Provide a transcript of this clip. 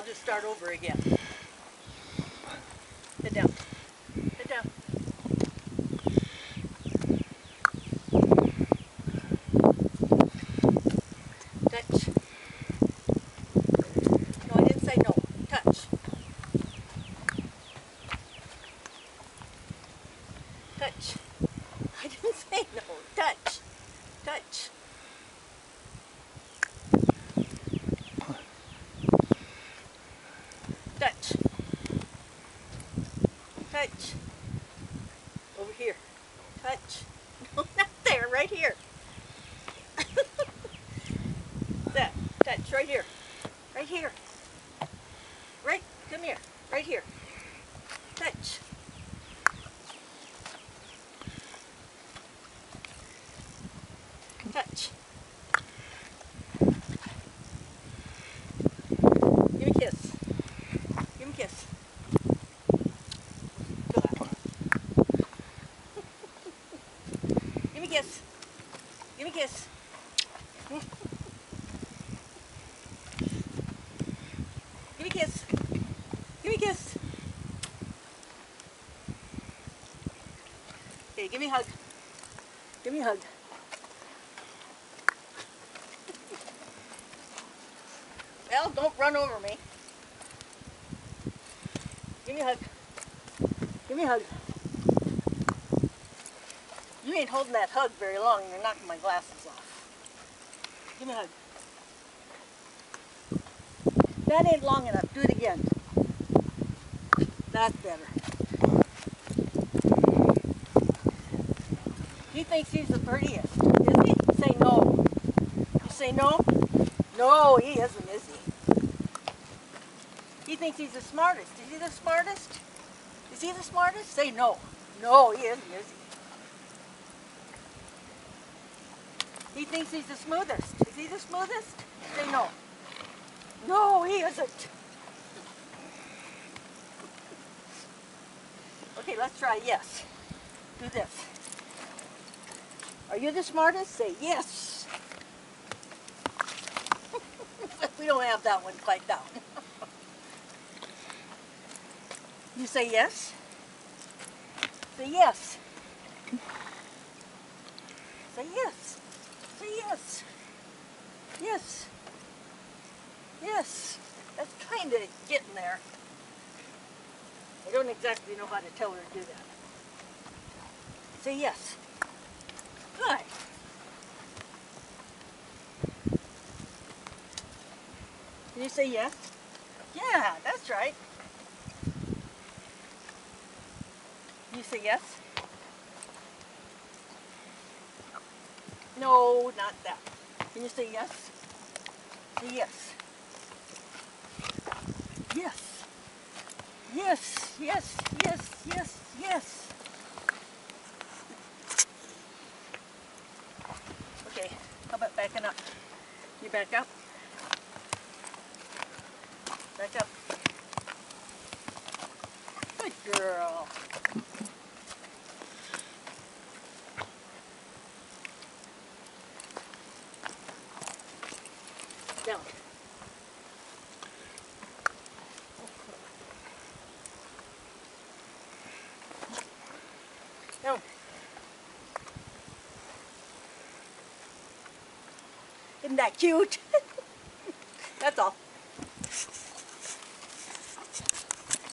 just start over again. Sit down. Sit down. Touch. No, I didn't say no. Touch. Touch. I didn't say no. Touch. Touch. Touch. Touch. Over here. Touch. No, not there. Right here. That. Touch. Right here. Right here. Right. Come here. Right here. Touch. Touch. Give me a kiss. Give me a kiss. Go on. Give me a kiss. Give me a kiss. Give me a kiss. Give me a kiss. Okay, give me a hug. Give me a hug. Well, don't run over me. Give me a hug. Give me a hug. You ain't holding that hug very long and you're knocking my glasses off. Give me a hug. That ain't long enough. Do it again. That's better. He thinks he's the prettiest. Is he? Say no. You say no? No, he isn't, is he? He thinks he's the smartest. Is he the smartest? Is he the smartest? Say no. No, he isn't, is he? He thinks he's the smoothest. Is he the smoothest? Say no. No, he isn't. Okay, let's try yes. Do this. Are you the smartest? Say yes. We don't have that one quite down. You say yes? Say yes. Say yes. Say yes. Yes. Yes. That's kind of getting there. I don't exactly know how to tell her to do that. Say yes. Good. Can you say yes? Yeah, that's right. Can you say yes? No, not that. Can you say yes? Say yes. Yes. Yes, yes, yes, yes, yes. Okay, how about backing up? You back up? Back up. Good girl. Down. Down. Isn't that cute? That's all.